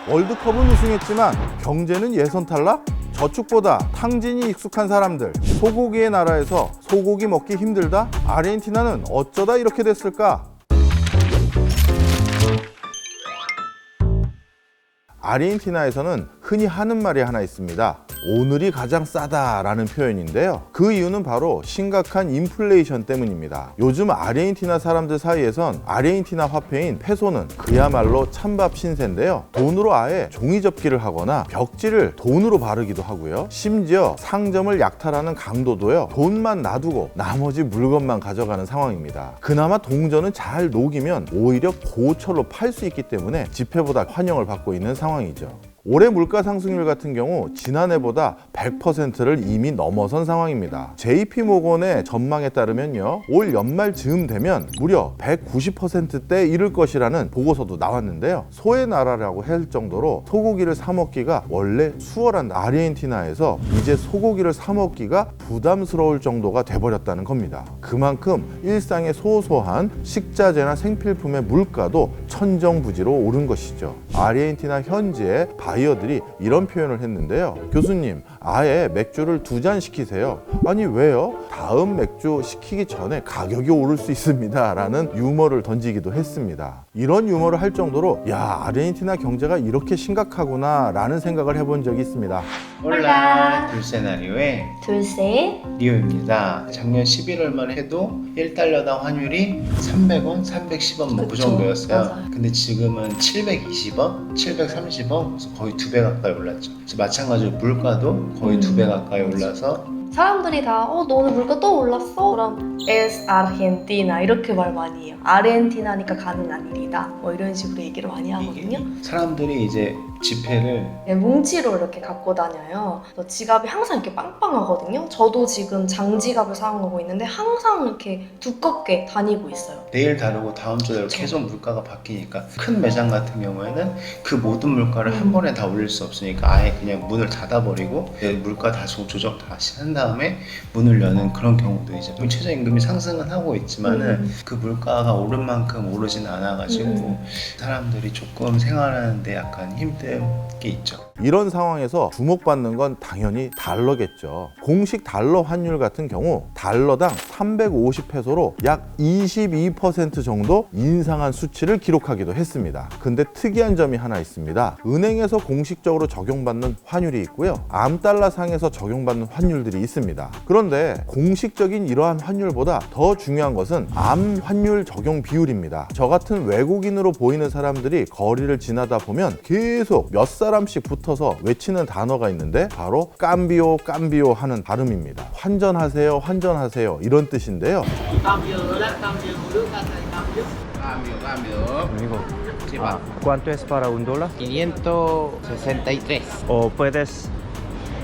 월드컵은 우승했지만 경제는 예선 탈락? 저축보다 탕진이 익숙한 사람들, 소고기의 나라에서 소고기 먹기 힘들다? 아르헨티나는 어쩌다 이렇게 됐을까? 아르헨티나에서는 흔히 하는 말이 하나 있습니다. 오늘이 가장 싸다라는 표현인데요. 그 이유는 바로 심각한 인플레이션 때문입니다. 요즘 아르헨티나 사람들 사이에선 아르헨티나 화폐인 페소는 그야말로 찬밥 신세인데요. 돈으로 아예 종이 접기를 하거나 벽지를 돈으로 바르기도 하고요. 심지어 상점을 약탈하는 강도도요. 돈만 놔두고 나머지 물건만 가져가는 상황입니다. 그나마 동전은 잘 녹이면 오히려 고철로 팔 수 있기 때문에 지폐보다 환영을 받고 있는 상황이죠. 올해 물가 상승률 같은 경우 지난해보다 100%를 이미 넘어선 상황입니다. JP모건의 전망에 따르면요, 올 연말 즈음 되면 무려 190%대에 이를 것이라는 보고서도 나왔는데요. 소의 나라라고 할 정도로 소고기를 사 먹기가 원래 수월한 아르헨티나에서 이제 소고기를 사 먹기가 부담스러울 정도가 돼버렸다는 겁니다. 그만큼 일상의 소소한 식자재나 생필품의 물가도 천정부지로 오른 것이죠. 아르헨티나 현지의 바이어들이 이런 표현을 했는데요. 교수님, 아예 맥주를 2잔 시키세요. 아니 왜요? 다음 맥주 시키기 전에 가격이 오를 수 있습니다 라는 유머를 던지기도 했습니다. 이런 유머를 할 정도로 야, 아르헨티나 경제가 이렇게 심각하구나 라는 생각을 해본 적이 있습니다. 홀라 둘세나리오의 둘셋 리오입니다. 작년 11월만 해도 1달러당 환율이 300원, 310원 뭐 그 그쵸, 정도였어요. 맞아요. 근데 지금은 720원, 730원, 그래서 거의 2배 가까이 올랐죠. 그래서 마찬가지로 물가도 거의 2배 가까이 올라서 사람들이 다 너는 물가 또 올랐어? 그럼 es Argentina 이렇게 말 많이 해요. 아르헨티나니까 가능한 일이다 뭐 이런 식으로 얘기를 많이 하거든요. 사람들이 이제 지폐를 네, 뭉치로 이렇게 갖고 다녀요. 그래서 지갑이 항상 이렇게 빵빵하거든요. 저도 지금 장지갑을 사용하고 있는데 항상 이렇게 두껍게 다니고 있어요. 내일 다르고 다음 주 다르고 계속 물가가 바뀌니까 큰 매장 같은 경우에는 그 모든 물가를 한 번에 다 올릴 수 없으니까 아예 그냥 문을 닫아버리고 물가 다 조정 다시 한 다음에 문을 여는 그런 경우도 이제 최저임금이 상승은 하고 있지만은 그 물가가 오른 만큼 오르진 않아가지고 사람들이 조금 생활하는데 약간 힘든 게 있죠. 이런 상황에서 주목받는 건 당연히 달러겠죠. 공식 달러 환율 같은 경우 달러당 350페소로 약 22% 정도 인상한 수치를 기록하기도 했습니다. 근데 특이한 점이 하나 있습니다. 은행에서 공식적으로 적용받는 환율이 있고요. 암달러 상에서 적용받는 환율들이 있습니다. 그런데 공식적인 이러한 환율보다 더 중요한 것은 암 환율 적용 비율입니다. 저 같은 외국인으로 보이는 사람들이 거리를 지나다 보면 계속 몇 사람씩 붙어서 외치는 단어가 있는데 바로 깜비오 깜비오 하는 발음입니다. 환전하세요 환전하세요 이런 뜻인데요. Amigo, Sí, ¿cuánto es para un dólar? 563. ¿O puedes?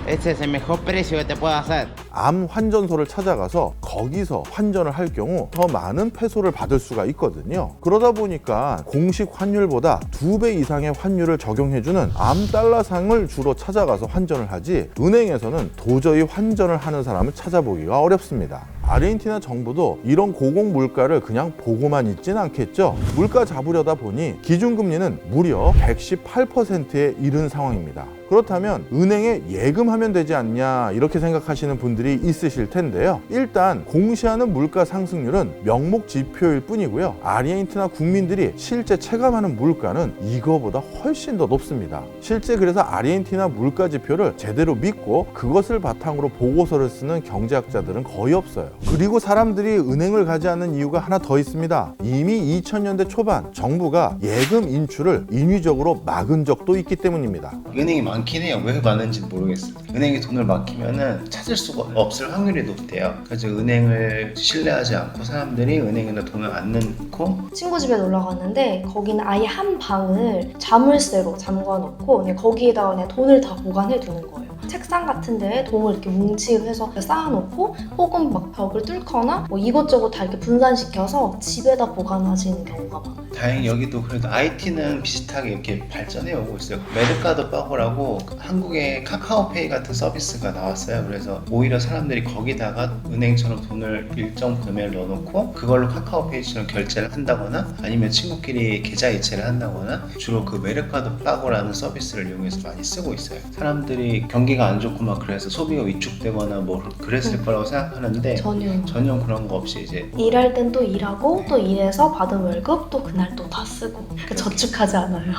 Este es el mejor precio que te puedo hacer. 암 환전소를 찾아가서 거기서 환전을 할 경우 더 많은 페소를 받을 수가 있거든요. 그러다 보니까 공식 환율보다 2배 이상의 환율을 적용해주는 암 달러상을 주로 찾아가서 환전을 하지 은행에서는 도저히 환전을 하는 사람을 찾아보기가 어렵습니다. 아르헨티나 정부도 이런 고공 물가를 그냥 보고만 있진 않겠죠. 물가 잡으려다 보니 기준금리는 무려 118%에 이른 상황입니다. 그렇다면 은행에 예금하면 되지 않냐 이렇게 생각하시는 분들이 있으실 텐데요. 일단 공시하는 물가 상승률은 명목 지표일 뿐이고요. 아르헨티나 국민들이 실제 체감하는 물가는 이거보다 훨씬 더 높습니다. 실제 그래서 아르헨티나 물가 지표를 제대로 믿고 그것을 바탕으로 보고서를 쓰는 경제학자들은 거의 없어요. 그리고 사람들이 은행을 가지 않는 이유가 하나 더 있습니다. 이미 2000년대 초반 정부가 예금 인출을 인위적으로 막은 적도 있기 때문입니다. 은행이 많긴 해요. 왜 많은지 모르겠어요. 은행에 돈을 맡기면은 찾을 수가 없을 확률이 높대요. 그래서 은행을 신뢰하지 않고 사람들이 은행에다 돈을 안 넣고 친구 집에 놀러 갔는데 거기는 아예 한 방을 자물쇠로 잠궈놓고 그냥 거기에다가 그냥 돈을 다 보관해 두는 거예요. 책상 같은 데에 돈을 이렇게 뭉치해서 쌓아놓고 혹은 막 벽을 뚫거나 뭐 이것저것 다 이렇게 분산시켜서 집에다 보관하시는 경우가 많아요. 다행히 여기도 그래도 IT는 비슷하게 이렇게 발전해 오고 있어요. 메르카도 파고라고 한국에 카카오페이 같은 서비스가 나왔어요. 그래서 오히려 사람들이 거기다가 은행처럼 돈을 일정 금액을 넣어놓고 그걸로 카카오페이처럼 결제를 한다거나 아니면 친구끼리 계좌 이체를 한다거나 주로 그 메르카도 파고라는 서비스를 이용해서 많이 쓰고 있어요. 사람들이 경기가 안 좋고 막 그래서 소비가 위축되거나 뭐 그랬을 거라고 생각하는데 전혀 그런 거 없이 이제 일할 땐 또 일하고 또 일해서 받은 월급 또 그날 또 다 쓰고 저축하지 않아요.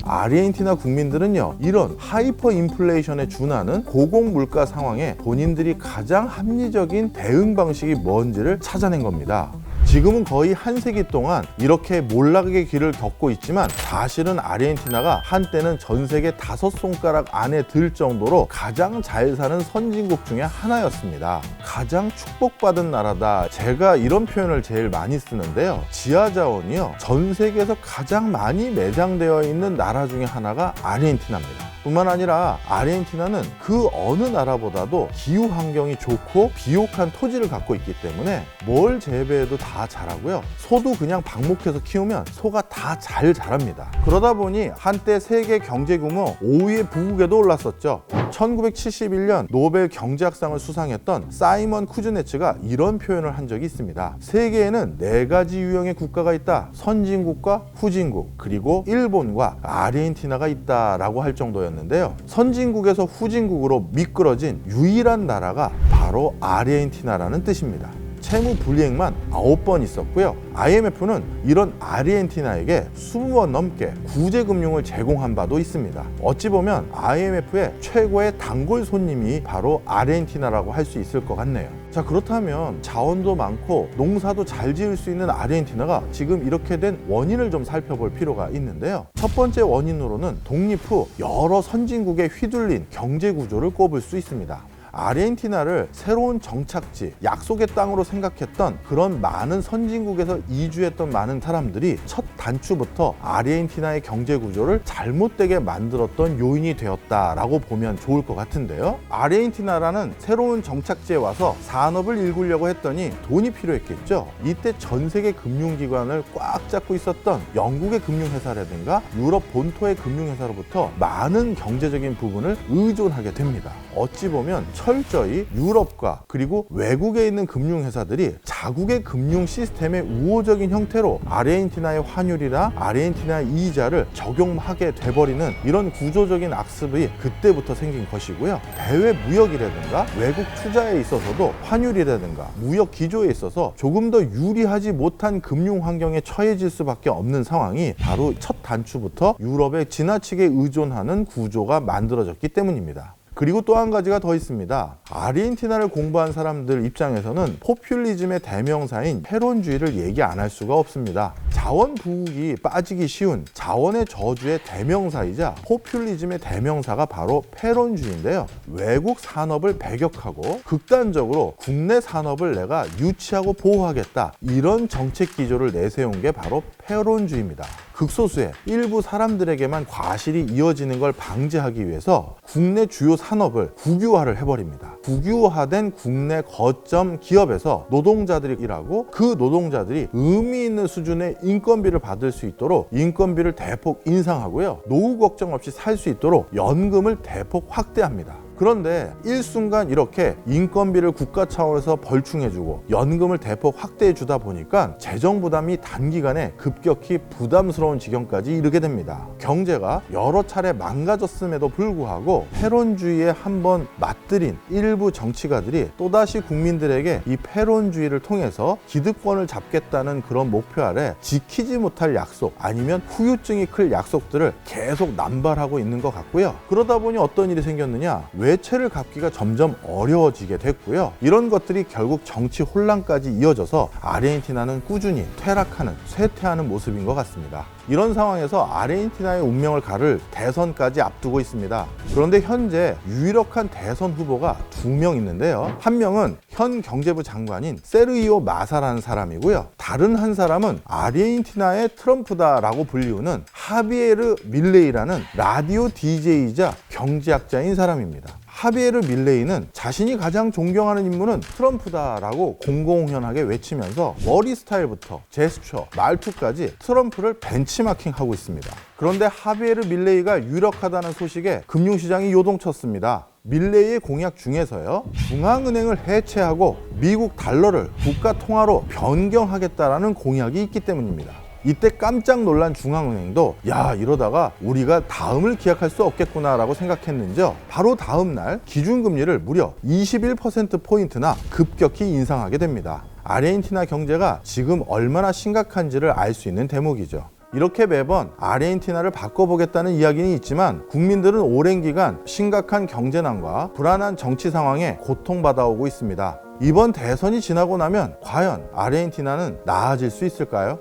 아르헨티나 국민들은요, 이런 하이퍼 인플레이션에 준하는 고공 물가 상황에 본인들이 가장 합리적인 대응 방식이 뭔지를 찾아낸 겁니다. 지금은 거의 한 세기 동안 이렇게 몰락의 길을 겪고 있지만 사실은 아르헨티나가 한때는 전 세계 5손가락 안에 들 정도로 가장 잘 사는 선진국 중에 하나였습니다. 가장 축복받은 나라다. 제가 이런 표현을 제일 많이 쓰는데요. 지하 자원이요, 전 세계에서 가장 많이 매장되어 있는 나라 중에 하나가 아르헨티나입니다. 뿐만 아니라 아르헨티나는 그 어느 나라보다도 기후 환경이 좋고 비옥한 토지를 갖고 있기 때문에 뭘 재배해도 다 자라고요. 소도 그냥 방목해서 키우면 소가 다 잘 자랍니다. 그러다 보니 한때 세계 경제 규모 5위의 부국에도 올랐었죠. 1971년 노벨 경제학상을 수상했던 사이먼 쿠즈네츠가 이런 표현을 한 적이 있습니다. 세계에는 4가지 유형의 국가가 있다. 선진국과 후진국, 그리고 일본과 아르헨티나가 있다라고 할 정도였는데요. 선진국에서 후진국으로 미끄러진 유일한 나라가 바로 아르헨티나라는 뜻입니다. 채무 불이행만 9번 있었고요. IMF는 이런 아르헨티나에게 20번 넘게 구제금융을 제공한 바도 있습니다. 어찌 보면 IMF의 최고의 단골 손님이 바로 아르헨티나라고 할 수 있을 것 같네요. 자, 그렇다면 자원도 많고 농사도 잘 지을 수 있는 아르헨티나가 지금 이렇게 된 원인을 좀 살펴볼 필요가 있는데요. 첫 번째 원인으로는 독립 후 여러 선진국에 휘둘린 경제 구조를 꼽을 수 있습니다. 아르헨티나를 새로운 정착지, 약속의 땅으로 생각했던 그런 많은 선진국에서 이주했던 많은 사람들이 첫 단추부터 아르헨티나의 경제 구조를 잘못되게 만들었던 요인이 되었다라고 보면 좋을 것 같은데요. 아르헨티나라는 새로운 정착지에 와서 산업을 일구려고 했더니 돈이 필요했겠죠. 이때 전 세계 금융기관을 꽉 잡고 있었던 영국의 금융회사라든가 유럽 본토의 금융회사로부터 많은 경제적인 부분을 의존하게 됩니다. 어찌 보면 철저히 유럽과 그리고 외국에 있는 금융회사들이 자국의 금융 시스템의 우호적인 형태로 아르헨티나의 환율이나 아르헨티나의 이자를 적용하게 돼버리는 이런 구조적인 악습이 그때부터 생긴 것이고요. 대외 무역이라든가 외국 투자에 있어서도 환율이라든가 무역 기조에 있어서 조금 더 유리하지 못한 금융 환경에 처해질 수밖에 없는 상황이 바로 첫 단추부터 유럽에 지나치게 의존하는 구조가 만들어졌기 때문입니다. 그리고 또 한 가지가 더 있습니다. 아르헨티나를 공부한 사람들 입장에서는 포퓰리즘의 대명사인 페론주의를 얘기 안 할 수가 없습니다. 자원 부국이 빠지기 쉬운 자원의 저주의 대명사이자 포퓰리즘의 대명사가 바로 페론주의인데요. 외국 산업을 배격하고 극단적으로 국내 산업을 내가 유치하고 보호하겠다, 이런 정책 기조를 내세운 게 바로 페론주의입니다. 극소수의 일부 사람들에게만 과실이 이어지는 걸 방지하기 위해서 국내 주요 산업을 국유화를 해버립니다. 국유화된 국내 거점 기업에서 노동자들이 일하고 그 노동자들이 의미 있는 수준의 인건비를 받을 수 있도록 인건비를 대폭 인상하고요. 노후 걱정 없이 살 수 있도록 연금을 대폭 확대합니다. 그런데 일순간 이렇게 인건비를 국가 차원에서 벌충해주고 연금을 대폭 확대해주다 보니까 재정 부담이 단기간에 급격히 부담스러운 지경까지 이르게 됩니다. 경제가 여러 차례 망가졌음에도 불구하고 페론주의에 한번 맞들인 일부 정치가들이 또다시 국민들에게 이 페론주의를 통해서 기득권을 잡겠다는 그런 목표 아래 지키지 못할 약속, 아니면 후유증이 클 약속들을 계속 남발하고 있는 것 같고요. 그러다 보니 어떤 일이 생겼느냐, 외채를 갚기가 점점 어려워지게 됐고요. 이런 것들이 결국 정치 혼란까지 이어져서 아르헨티나는 꾸준히 퇴락하는, 쇠퇴하는 모습인 것 같습니다. 이런 상황에서 아르헨티나의 운명을 가를 대선까지 앞두고 있습니다. 그런데 현재 유력한 대선 후보가 2명 있는데요. 한 명은 현 경제부 장관인 세르히오 마사라는 사람이고요. 다른 한 사람은 아르헨티나의 트럼프다라고 불리우는 하비에르 밀레이라는 라디오 DJ이자 경제학자인 사람입니다. 하비에르 밀레이는 자신이 가장 존경하는 인물은 트럼프다라고 공공연하게 외치면서 머리 스타일부터 제스처, 말투까지 트럼프를 벤치마킹하고 있습니다. 그런데 하비에르 밀레이가 유력하다는 소식에 금융시장이 요동쳤습니다. 밀레이의 공약 중에서요, 중앙은행을 해체하고 미국 달러를 국가통화로 변경하겠다라는 공약이 있기 때문입니다. 이때 깜짝 놀란 중앙은행도 야, 이러다가 우리가 다음을 기약할 수 없겠구나 라고 생각했는지요, 바로 다음 날 기준금리를 무려 21%포인트나 급격히 인상하게 됩니다. 아르헨티나 경제가 지금 얼마나 심각한지를 알 수 있는 대목이죠. 이렇게 매번 아르헨티나를 바꿔보겠다는 이야기는 있지만 국민들은 오랜 기간 심각한 경제난과 불안한 정치 상황에 고통받아오고 있습니다. 이번 대선이 지나고 나면 과연 아르헨티나는 나아질 수 있을까요?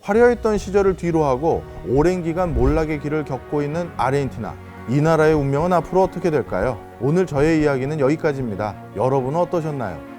화려했던 시절을 뒤로하고 오랜 기간 몰락의 길을 겪고 있는 아르헨티나. 이 나라의 운명은 앞으로 어떻게 될까요? 오늘 저의 이야기는 여기까지입니다. 여러분은 어떠셨나요?